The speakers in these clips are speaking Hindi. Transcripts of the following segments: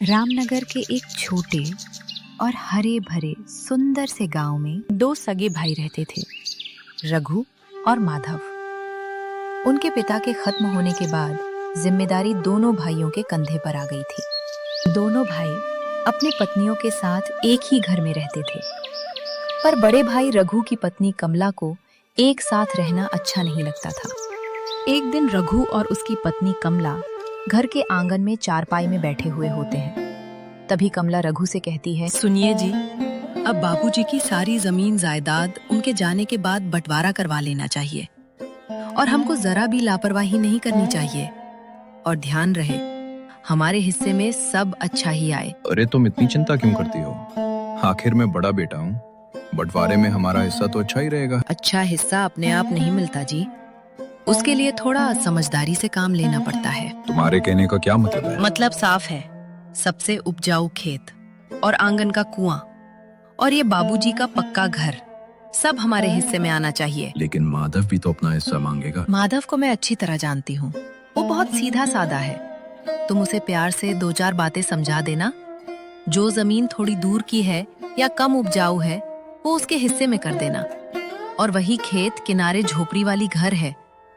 रामनगर के एक छोटे और हरे भरे सुंदर से गांव में दो सगे भाई रहते थे, रघु और माधव। उनके पिता के खत्म होने के बाद जिम्मेदारी दोनों भाइयों के कंधे पर आ गई थी। दोनों भाई अपनी पत्नियों के साथ एक ही घर में रहते थे, पर बड़े भाई रघु की पत्नी कमला को एक साथ रहना अच्छा नहीं लगता था। एक दिन रघु और उसकी पत्नी कमला घर के आंगन में चारपाई में बैठे हुए होते हैं। तभी कमला रघु से कहती है, सुनिए जी, अब बाबूजी की सारी जमीन जायदाद उनके जाने के बाद बंटवारा करवा लेना चाहिए और हमको जरा भी लापरवाही नहीं करनी चाहिए। और ध्यान रहे, हमारे हिस्से में सब अच्छा ही आए। अरे तुम इतनी चिंता क्यों करती हो? आखिर मैं बड़ा बेटा हूँ, बंटवारे में हमारा हिस्सा तो अच्छा ही रहेगा। अच्छा हिस्सा अपने आप नहीं मिलता जी, उसके लिए थोड़ा समझदारी से काम लेना पड़ता है। तुम्हारे कहने का क्या मतलब है? मतलब साफ है, सबसे उपजाऊ खेत और आंगन का कुआं और ये बाबूजी का पक्का घर सब हमारे हिस्से में आना चाहिए। लेकिन माधव भी तो अपना हिस्सा मांगेगा। माधव को मैं अच्छी तरह जानती हूँ, वो बहुत सीधा साधा है। तुम उसे प्यार से दो चार बातें समझा देना। जो जमीन थोड़ी दूर की है या कम उपजाऊ है वो उसके हिस्से में कर देना, और वही खेत किनारे झोपड़ी वाली घर है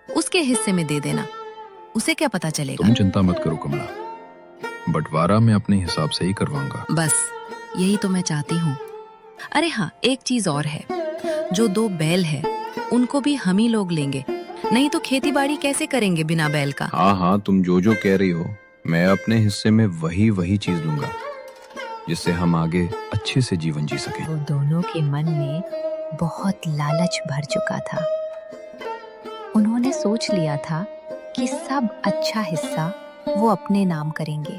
उसके हिस्से में दे देना। उसे क्या पता चलेगा? तुम चिंता मत करो कमला, बंटवारा मैं अपने हिसाब से ही करवाऊंगा। बस यही तो मैं चाहती हूँ। अरे हाँ, एक चीज और है, जो दो बैल है उनको भी हम ही लोग लेंगे, नहीं तो खेती बाड़ी कैसे करेंगे बिना बैल का? हाँ हाँ, तुम जो जो कह रही हो मैं अपने हिस्से में वही चीज लूंगा, जिससे हम आगे अच्छे से जीवन जी सकें। वो दोनों के मन में बहुत लालच भर चुका था। उन्होंने सोच लिया था कि सब अच्छा हिस्सा वो अपने नाम करेंगे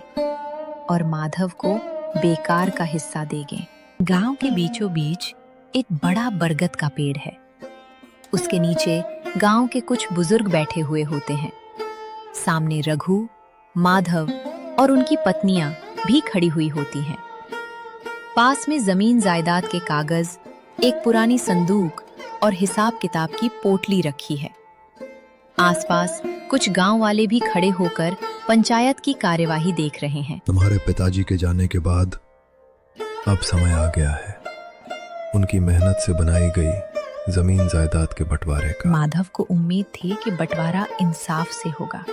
और माधव को बेकार का हिस्सा देंगे। गांव के बीचों बीच एक बड़ा बरगद का पेड़ है। उसके नीचे गांव के कुछ बुजुर्ग बैठे हुए होते हैं। सामने रघु, माधव और उनकी पत्नियां भी खड़ी हुई होती हैं। पास में जमीन जायदाद के कागज, एक पुरानी संदूक और हिसाब किताब की पोटली रखी है। आसपास कुछ गांव वाले भी खड़े होकर पंचायत की कार्यवाही देख रहे हैं। तुम्हारे पिताजी के जाने के बाद अब समय आ गया है उनकी मेहनत से बनाई गई जमीन जायदाद के बंटवारे का। माधव को उम्मीद थी कि बंटवारा इंसाफ से होगा,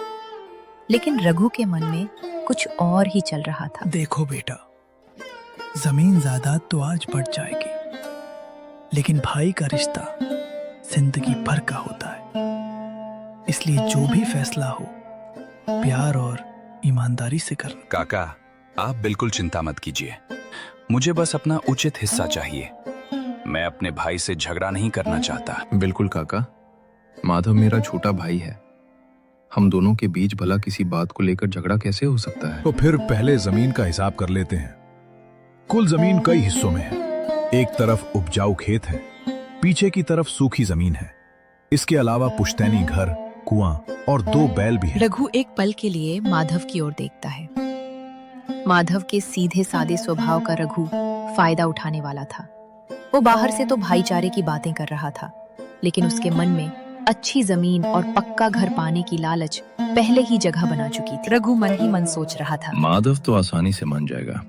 लेकिन रघु के मन में कुछ और ही चल रहा था। देखो बेटा, जमीन जायदाद तो आज बढ़ जाएगी, लेकिन भाई का रिश्ता जिंदगी भर का होता है। इसलिए जो भी फैसला हो प्यार और ईमानदारी से करना। काका, आप बिल्कुल चिंता मत कीजिए, मुझे बस अपना उचित हिस्सा चाहिए। मैं अपने भाई से झगड़ा नहीं करना चाहता। बिल्कुल काका, माधव मेरा छोटा भाई है, हम दोनों के बीच भला किसी बात को लेकर झगड़ा कैसे हो सकता है? तो फिर पहले जमीन का हिसाब कर लेते हैं। कुल जमीन कई हिस्सों में है। एक तरफ उपजाऊ खेत है, पीछे की तरफ सूखी जमीन है। इसके अलावा पुश्तैनी घर, कुआं और दो बैल भी हैं। रघु एक पल के लिए माधव की ओर देखता है। माधव के सीधे सादे स्वभाव का रघु फायदा उठाने वाला था। वो बाहर से तो भाईचारे की बातें कर रहा था, लेकिन उसके मन में अच्छी जमीन और पक्का घर पाने की लालच पहले ही जगह बना चुकी थी। रघु मन ही मन सोच रहा था, माधव तो आसानी से मान जाएगा।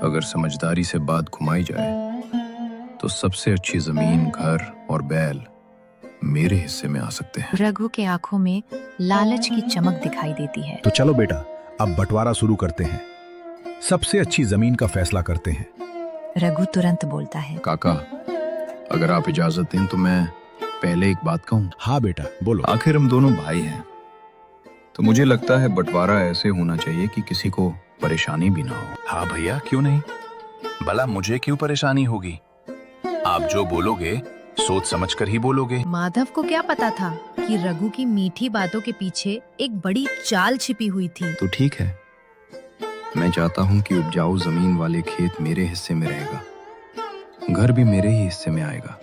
अगर समझदारी से बात घुमाई जाए तो सबसे अच्छी जमीन, घर और बैल मेरे हिस्से में आ सकते हैं। रघु के आंखों में लालच की चमक दिखाई देती है। तो चलो बेटा, अब बंटवारा शुरू करते हैं। सबसे अच्छी जमीन का फैसला करते हैं। रघु तुरंत बोलता है, काका, अगर आप इजाजत दें तो मैं पहले एक बात कहूं। हाँ बेटा, बोलो। आखिर हम दोनों भाई हैं, तो मुझे लगता है बंटवारा ऐसे होना चाहिए कि किसी को परेशानी भी ना हो। हाँ भैया, क्यों नहीं? भला मुझे क्यों परेशानी होगी? आप जो बोलोगे सोच समझ कर ही बोलोगे। माधव को क्या पता था कि रघु की मीठी बातों के पीछे एक बड़ी चाल छिपी हुई थी। तो ठीक है, मैं चाहता हूं कि उपजाऊ जमीन वाले खेत मेरे हिस्से में रहेगा, घर भी मेरे ही हिस्से में आएगा,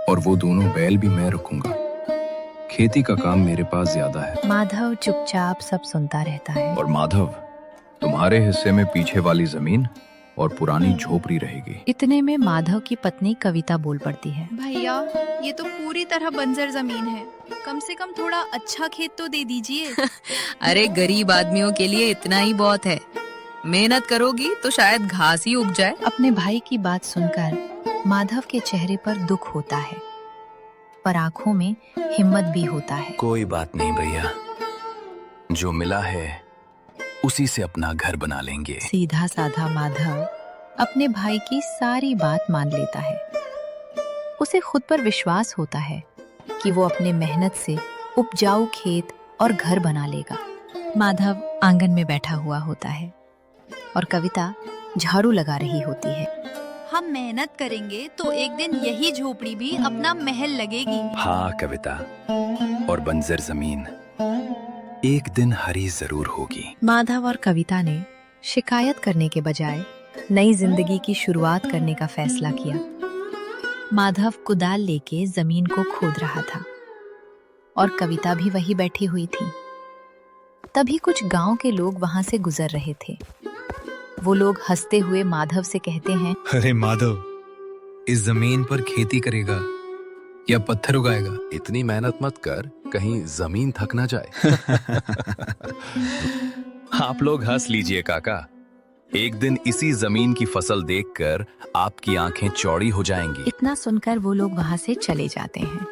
और वो दोनों बैल भी मैं रखूंगा। खेती का काम मेरे पास ज्यादा है। माधव चुपचाप सब सुनता रहता है। और माधव, तुम्हारे हिस्से में पीछे वाली जमीन और पुरानी झोपड़ी रहेगी। इतने में माधव की पत्नी कविता बोल पड़ती है। भैया, ये तो पूरी तरह बंजर जमीन है, कम से कम थोड़ा अच्छा खेत तो दे दीजिए। अरे गरीब आदमियों के लिए इतना ही बहुत है। मेहनत करोगी तो शायद घास ही उग जाए। अपने भाई की बात सुनकर माधव के चेहरे पर दुख होता है, पर आंखों में हिम्मत भी होता है। कोई बात नहीं भैया, जो मिला है उसी से अपना घर बना लेंगे। सीधा साधा माधव अपने भाई की सारी बात मान लेता है। उसे खुद पर विश्वास होता है कि वो अपने मेहनत से उपजाऊ खेत और घर बना लेगा। माधव आंगन में बैठा हुआ होता है और कविता झाड़ू लगा रही होती है। हम मेहनत करेंगे तो एक दिन यही झोपड़ी भी अपना महल लगेगी। हाँ कविता, और बंजर जमीन एक दिन हरी जरूर होगी। माधव और कविता ने शिकायत करने के बजाय नई जिंदगी की शुरुआत करने का फैसला किया। माधव कुदाल लेके जमीन को खोद रहा था और कविता भी वही बैठी हुई थी। तभी कुछ गांव के लोग वहां से गुजर रहे थे। वो लोग हंसते हुए माधव से कहते हैं, अरे माधव, इस जमीन पर खेती करेगा या पत्थर उगाएगा? इतनी मेहनत मत कर, कहीं जमीन थक ना जाए। आप लोग हंस लीजिए काका, एक दिन इसी जमीन की फसल देखकर आपकी आंखें चौड़ी हो जाएंगी। इतना सुनकर वो लोग वहां से चले जाते हैं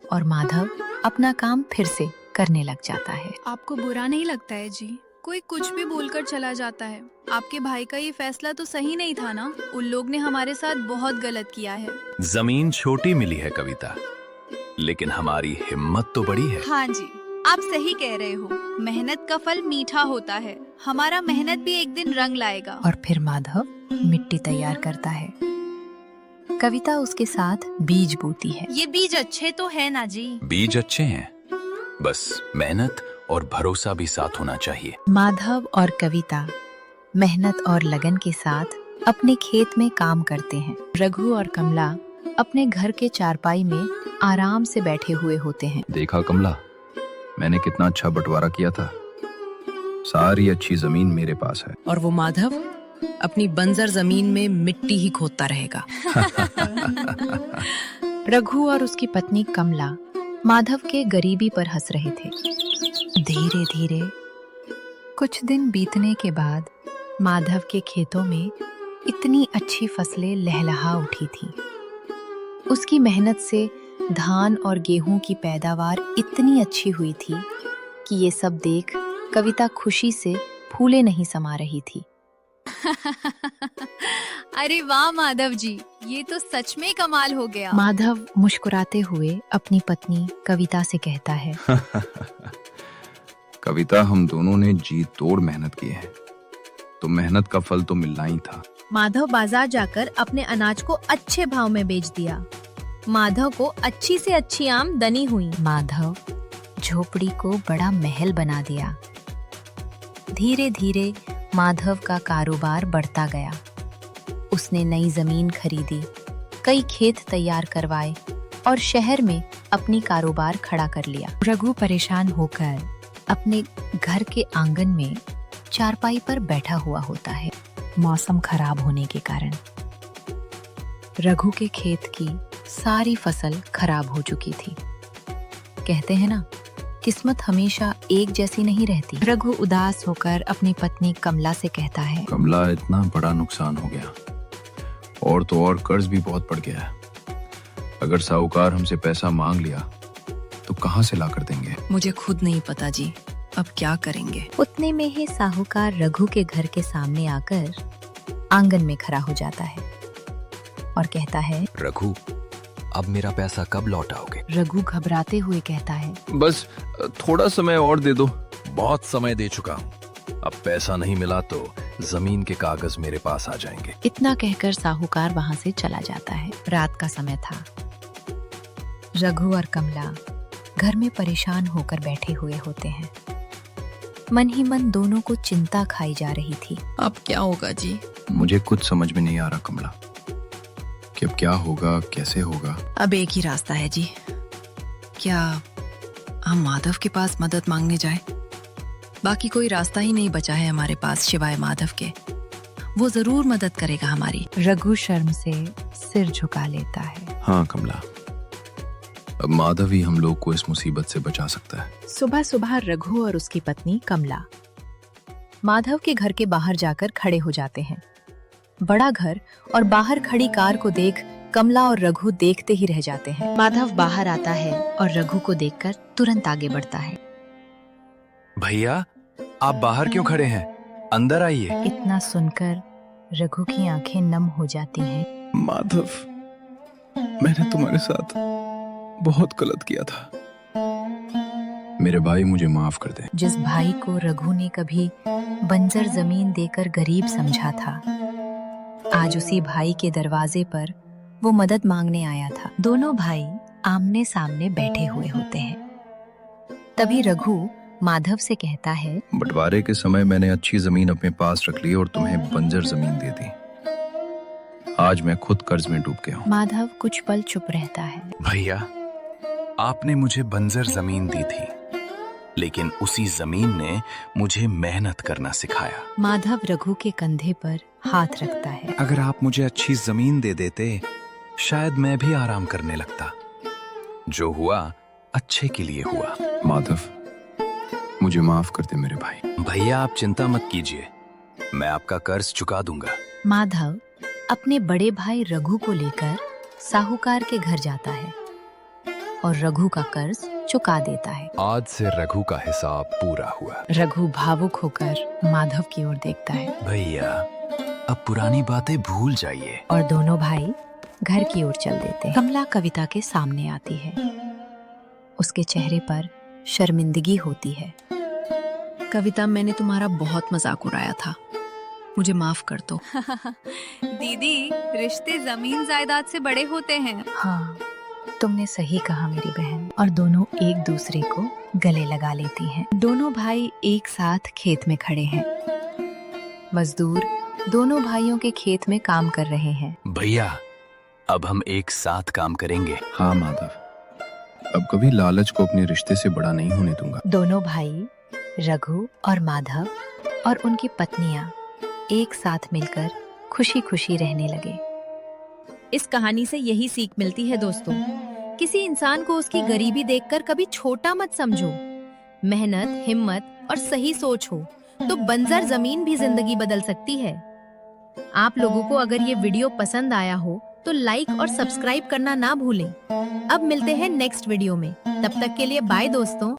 और माधव अपना काम फिर से करने लग जाता है। आपको बुरा नहीं लगता है जी? कोई कुछ भी बोलकर चला जाता है। आपके भाई का ये फैसला तो सही नहीं था ना? उन लोग ने हमारे साथ बहुत गलत किया है। जमीन छोटी मिली है कविता, लेकिन हमारी हिम्मत तो बड़ी है। हाँ जी, आप सही कह रहे हो। मेहनत का फल मीठा होता है। हमारा मेहनत भी एक दिन रंग लाएगा। और फिर माधव मिट्टी तैयार करता है। कविता उसके साथ बीज बोती है। ये बीज अच्छे तो है ना जी? बीज अच्छे हैं, बस मेहनत और भरोसा भी साथ होना चाहिए। माधव और कविता मेहनत और लगन के साथ अपने खेत में काम करते हैं। रघु और कमला अपने घर के चारपाई में आराम से बैठे हुए होते हैं। देखा कमला, मैंने कितना अच्छा बंटवारा किया था। सारी अच्छी जमीन मेरे पास है। और वो माधव अपनी बंजर जमीन में मिट्टी ही खोदता रहेगा। रघु और उसकी पत्नी कमला माधव के गरीबी पर हंस रहे थे। धीरे धीरे कुछ दिन बीतने के बाद माधव के खेतों में इतनी अच्छी फसलें लहलहा उठी थीं। उसकी मेहनत से धान और गेहूं की पैदावार इतनी अच्छी हुई थी कि ये सब देख कविता खुशी से फूले नहीं समा रही थी। अरे वाह माधव जी, ये तो सच में कमाल हो गया। माधव मुस्कुराते हुए अपनी पत्नी कविता से कहता है, कविता, हम दोनों ने जी तोड़ मेहनत की है, तो मेहनत का फल तो मिलना ही था। माधव बाजार जाकर अपने अनाज को अच्छे भाव में बेच दिया। माधव को अच्छी से अच्छी आमदनी हुई। माधव झोपड़ी को बड़ा महल बना दिया। धीरे धीरे माधव का कारोबार बढ़ता गया। उसने नई जमीन खरीदी, कई खेत तैयार करवाए और शहर में अपनी कारोबार खड़ा कर लिया। रघु परेशान होकर अपने घर के आंगन में चारपाई पर बैठा हुआ होता है। मौसम खराब होने के कारण रघु के खेत की सारी फसल खराब हो चुकी थी। कहते हैं ना, किस्मत हमेशा एक जैसी नहीं रहती। रघु उदास होकर अपनी पत्नी कमला से कहता है, कमला, इतना बड़ा नुकसान हो गया और तो और कर्ज भी बहुत बढ़ गया है। अगर साहूकार हमसे पैसा मांग लिया तो कहाँ से ला कर देंगे? मुझे खुद नहीं पता जी, अब क्या करेंगे। उतने में ही साहूकार रघु के घर के सामने आकर आंगन में खड़ा हो जाता है और कहता है, रघु, अब मेरा पैसा कब लौटाओगे? रघु घबराते हुए कहता है, बस थोड़ा समय और दे दो। बहुत समय दे चुका हूँ, अब पैसा नहीं मिला तो जमीन के कागज मेरे पास आ जाएंगे। इतना कहकर साहूकार वहां से चला जाता है। रात का समय था। रघु और कमला घर में परेशान होकर बैठे हुए होते हैं। मन ही मन दोनों को चिंता खाई जा रही थी। अब क्या होगा जी? मुझे कुछ समझ में नहीं आ रहा कमला, कि अब क्या होगा, कैसे होगा। अब एक ही रास्ता है जी, क्या हम माधव के पास मदद मांगने जाए? बाकी कोई रास्ता ही नहीं बचा है हमारे पास सिवाय माधव के। वो जरूर मदद करेगा हमारी। रघु शर्म से सिर झुका लेता है। हाँ कमला, अब माधव ही हम लोग को इस मुसीबत से बचा सकता है। सुबह सुबह रघु और उसकी पत्नी कमला माधव के घर के बाहर जाकर खड़े हो जाते हैं। बड़ा घर और बाहर खड़ी कार को देख कमला और रघु देखते ही रह जाते हैं। माधव बाहर आता है और रघु को देखकर तुरंत आगे बढ़ता है। भैया, आप बाहर क्यों खड़े हैं? अंदर आइए। इतना सुनकर रघु की आंखें नम हो जाती हैं। माधव, मैंने तुम्हारे साथ बहुत गलत किया था। मेरे भाई, मुझे माफ कर दे। जिस भाई को रघु ने कभी बंजर जमीन देकर गरीब समझा था, आज उसी भाई के दरवाजे पर वो मदद मांगने आया था। दोनों भाई आमने सामने बैठे हुए होते हैं। तभी रघु माधव से कहता है, बंटवारे के समय मैंने अच्छी जमीन अपने पास रख ली और तुम्हें बंजर जमीन दे दी। आज मैं खुद कर्ज में डूब गया हूँ। माधव कुछ पल चुप रहता है। भैया, आपने मुझे बंजर जमीन दी थी, लेकिन उसी जमीन ने मुझे मेहनत करना सिखाया। माधव रघु के कंधे पर हाथ रखता है। अगर आप मुझे अच्छी जमीन दे देते, शायद मैं भी आराम करने लगता। जो हुआ अच्छे के लिए हुआ। माधव, मुझे माफ कर दे मेरे भाई। भैया, आप चिंता मत कीजिए, मैं आपका कर्ज चुका दूंगा। माधव अपने बड़े भाई रघु को लेकर साहूकार के घर जाता है और रघु का कर्ज चुका देता है। आज से रघु का हिसाब पूरा हुआ। रघु भावुक होकर माधव की ओर देखता है भैया, अब पुरानी बातें भूल जाइए। और दोनों भाई घर की ओर चल देते हैं। कमला कविता के सामने आती है। उसके चेहरे पर शर्मिंदगी होती है। कविता, मैंने तुम्हारा बहुत मजाक उड़ाया था, मुझे माफ कर दो। दीदी, रिश्ते जमीन जायदाद से बड़े होते हैं। हाँ, तुमने सही कहा मेरी बहन। और दोनों एक दूसरे को गले लगा लेती हैं। दोनों भाई एक साथ खेत में खड़े हैं। मजदूर दोनों भाइयों के खेत में काम कर रहे हैं। भैया, अब हम एक साथ काम करेंगे। हाँ माधव, अब कभी लालच को अपने रिश्ते से बड़ा नहीं होने दूंगा। दोनों भाई रघु और माधव और उनकी पत्नियां एक साथ मिलकर खुशी खुशी रहने लगे। इस कहानी से यही सीख मिलती है दोस्तों, किसी इंसान को उसकी गरीबी देखकर कभी छोटा मत समझो। मेहनत, हिम्मत और सही सोच हो तो बंजर जमीन भी जिंदगी बदल सकती है। आप लोगों को अगर ये वीडियो पसंद आया हो तो लाइक और सब्सक्राइब करना ना भूलें। अब मिलते हैं नेक्स्ट वीडियो में, तब तक के लिए बाय दोस्तों।